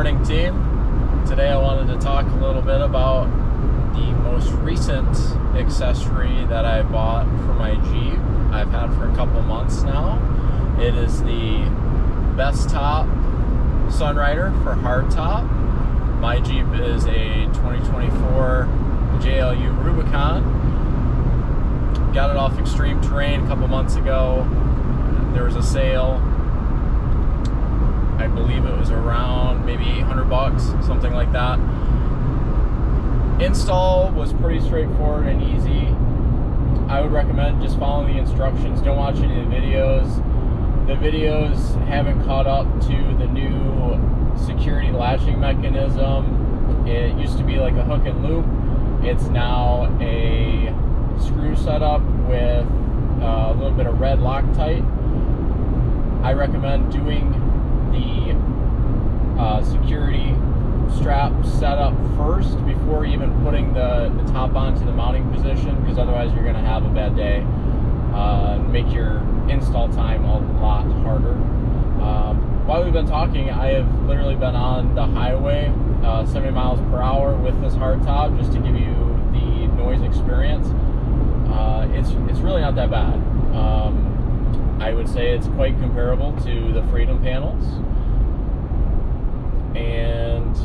morning, team. Today I wanted to talk a little bit about the most recent accessory that I bought for my Jeep. I've had for a couple months now. It is the BesTop Sunrider For Hardtop. My Jeep is a 2024 JLU Rubicon. Got it off Extreme Terrain a couple months ago. There was a sale. I believe it was around maybe $800, something like that. Install was pretty straightforward and easy. I would recommend just following the instructions. Don't watch any of the videos. The videos haven't caught up to the new security latching mechanism. It used to be like a hook and loop. It's now a screw setup with a little bit of red Loctite. I recommend doing the security strap setup first before even putting the top onto the mounting position, because otherwise you're going to have a bad day. Make your install time a lot harder. While we've been talking, I have literally been on the highway 70 miles per hour with this hardtop just to give you the noise experience. It's really not that bad. I would say it's quite comparable to the Freedom panels. And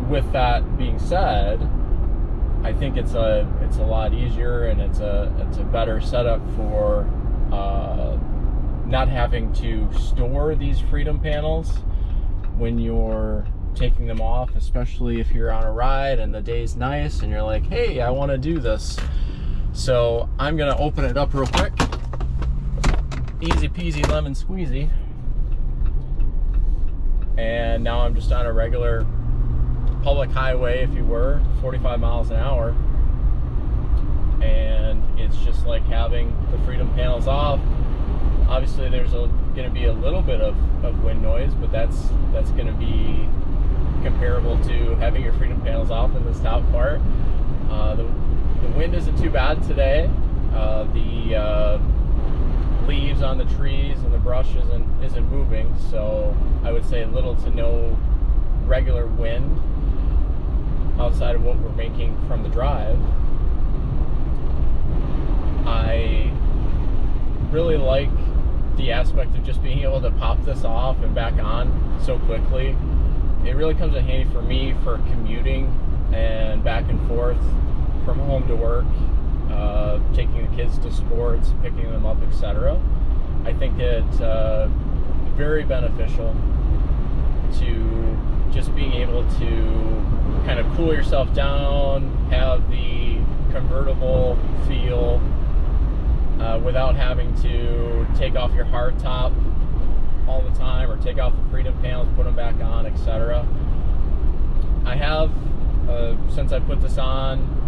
with that being said, I think it's a lot easier, and it's a better setup for not having to store these Freedom panels when you're taking them off, especially if you're on a ride and the day's nice and you're like, hey, I want to do this. So I'm gonna open it up real quick. Easy peasy lemon squeezy. And now I'm just on a regular public highway, if you were, 45 miles an hour. And it's just like having the Freedom panels off. Obviously there's going to be a little bit of wind noise, but that's going to be comparable to having your Freedom panels off in this top part. The wind isn't too bad today. The leaves on the trees and the brush isn't moving, so I would say little to no regular wind outside of what we're making from the drive. I really like the aspect of just being able to pop this off and back on so quickly. It really comes in handy for me for commuting and back and forth from home to work, taking the kids to sports, picking them up, etc. I think it's very beneficial to just being able to kind of cool yourself down, have the convertible feel without having to take off your hardtop all the time or take off the Freedom panels, put them back on, etc. I have, since I put this on,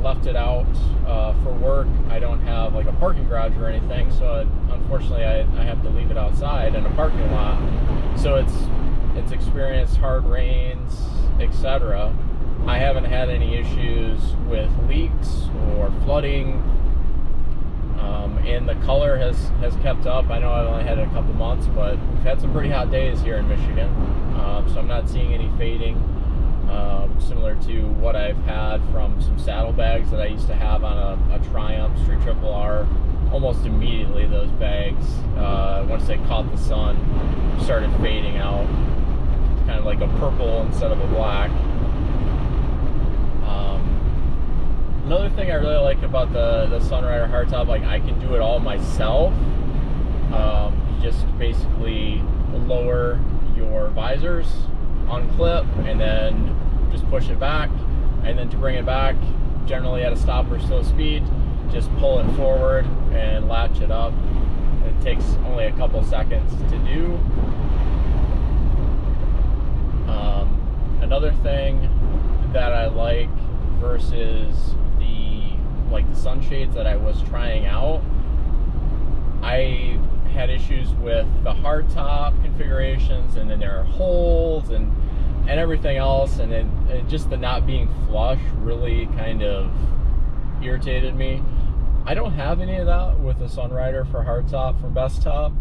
left it out for work. I don't have like a parking garage or anything, so unfortunately I have to leave it outside in a parking lot. So it's experienced hard rains, etc. I haven't had any issues with leaks or flooding, and the color has kept up. I know I've only had it a couple months, but we've had some pretty hot days here in Michigan, so I'm not seeing any fading. Similar to what I've had from some saddlebags that I used to have on a Triumph Street Triple R. Almost immediately those bags, once they caught the sun, started fading out, kind of like a purple instead of a black. Another thing I really like about the Sunrider hardtop, like I can do it all myself. Just basically lower your visors, unclip, and then just push it back, and then to bring it back, generally at a stop or slow speed, just pull it forward and latch it up. It takes only a couple seconds to do. Another thing that I like versus the sunshades that I was trying out, I had issues with the hardtop configurations, and then there are holes and everything else, and it just the not being flush really kind of irritated me. I don't have any of that with the Sunrider For Hardtop from BesTop.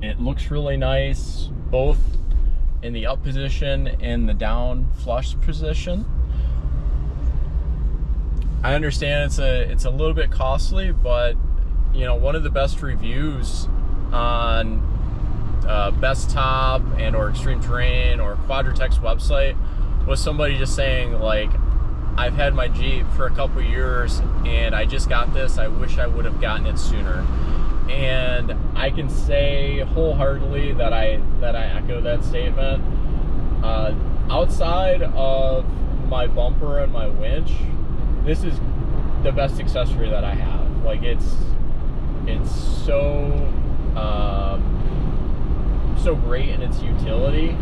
It looks really nice. Both in the up position, in the down flush position. I understand it's a little bit costly, but you know, one of the best reviews on BesTop and or Extreme Terrain or Quadratec's website was somebody just saying, like, I've had my Jeep for a couple years and I just got this. I wish I would have gotten it sooner. And I can say wholeheartedly that I echo that statement. Outside of my bumper and my winch, this is the best accessory that I have. Like, it's so so great in its utility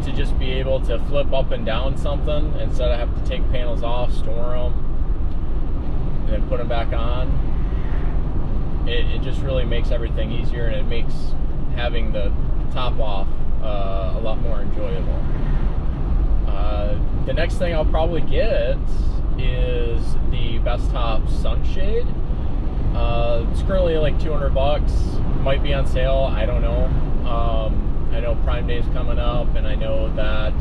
to just be able to flip up and down something instead of have to take panels off, store them, and then put them back on. It just really makes everything easier, and it makes having the top off a lot more enjoyable. The next thing I'll probably get is the BesTop Sunshade. It's currently like $200. Might be on sale, I don't know. I know Prime Day is coming up, and I know that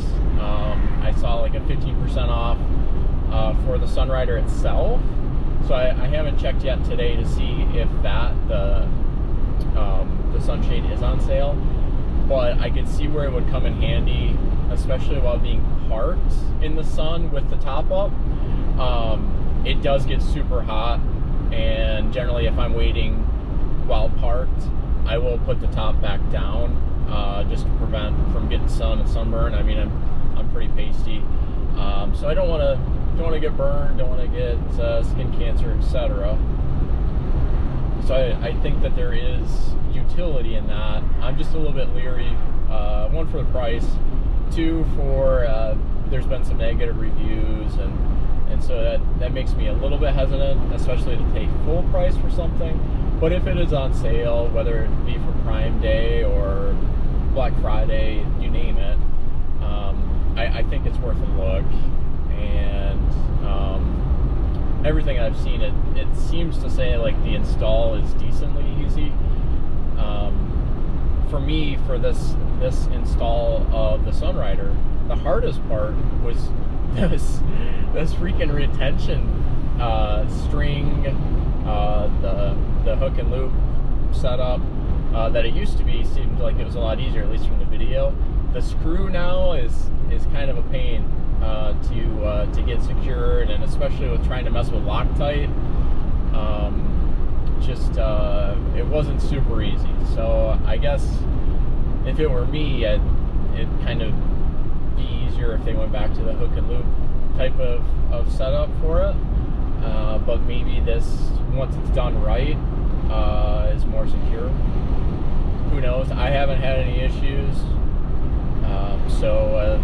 I saw like a 15% off for the Sunrider itself. So I haven't checked yet today to see if the Sunshade is on sale, but I could see where it would come in handy, especially while being parked in the sun with the top up. It does get super hot, and generally if I'm waiting while parked, I will put the top back down just to prevent from getting sun and sunburn. I mean, I'm pretty pasty, so I don't want to get burned, don't want to get skin cancer, etc. So I think that there is utility in that. I'm just a little bit leery. One, for the price. Two, for there's been some negative reviews, and so that makes me a little bit hesitant, especially to pay full price for something. But if it is on sale, whether it be for Prime Day or Black Friday, you name it, I think it's worth a look. And everything I've seen, it seems to say like the install is decently easy. For me, for this install of the Sunrider, the hardest part was this freaking retention string, the hook and loop setup that it used to be seemed like it was a lot easier, at least from the video. The screw now is kind of a pain to get secured, and especially with trying to mess with Loctite, it wasn't super easy. So I guess if it were me, it'd kind of be easier if they went back to the hook and loop type of setup for it. But maybe this, once it's done right, is more secure. Who knows? I haven't had any issues, so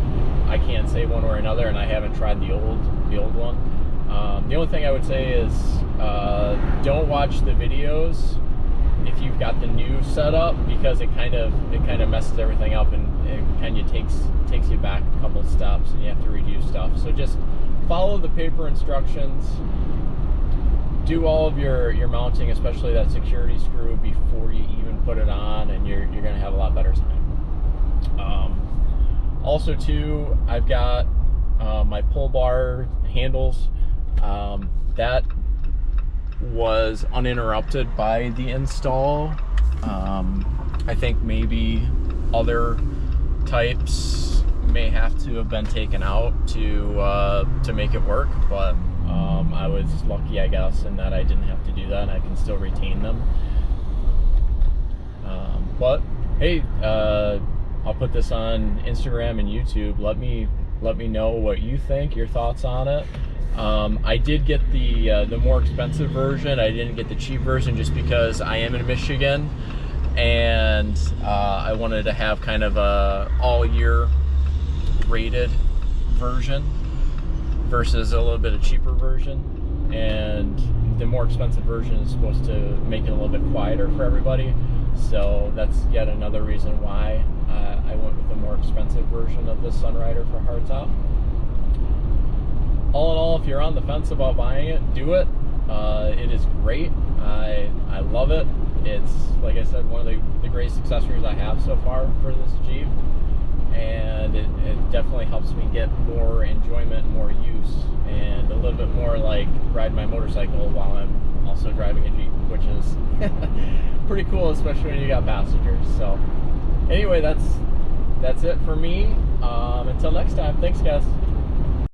I can't say one way or another, and I haven't tried the old one. The only thing I would say is don't watch the videos if you've got the new setup, because it kind of messes everything up, and it kind of takes you back a couple steps, and you have to redo stuff. So just follow the paper instructions. Do all of your mounting, especially that security screw, before you even put it on, and you're going to have a lot better time. Also too, I've got my pull bar handles. That was uninterrupted by the install. I think maybe other types may have to have been taken out to make it work, but I was lucky, I guess, in that I didn't have to do that, and I can still retain them. But hey, I'll put this on Instagram and YouTube. Let me know what you think, your thoughts on it. I did get the more expensive version. I didn't get the cheap version just because I am in Michigan, and I wanted to have kind of a all-year rated version versus a little bit of cheaper version. And the more expensive version is supposed to make it a little bit quieter for everybody. So that's yet another reason why I went with the more expensive version of this Sunrider for Hardtop. All in all, if you're on the fence about buying it, do it. It is great. I love it. It's, like I said, one of the greatest accessories I have so far for this Jeep. definitely helps me get more enjoyment and more use, and a little bit more like ride my motorcycle while I'm also driving a Jeep, which is pretty cool, especially when you got passengers. So anyway, that's it for me. Until next time, thanks guys.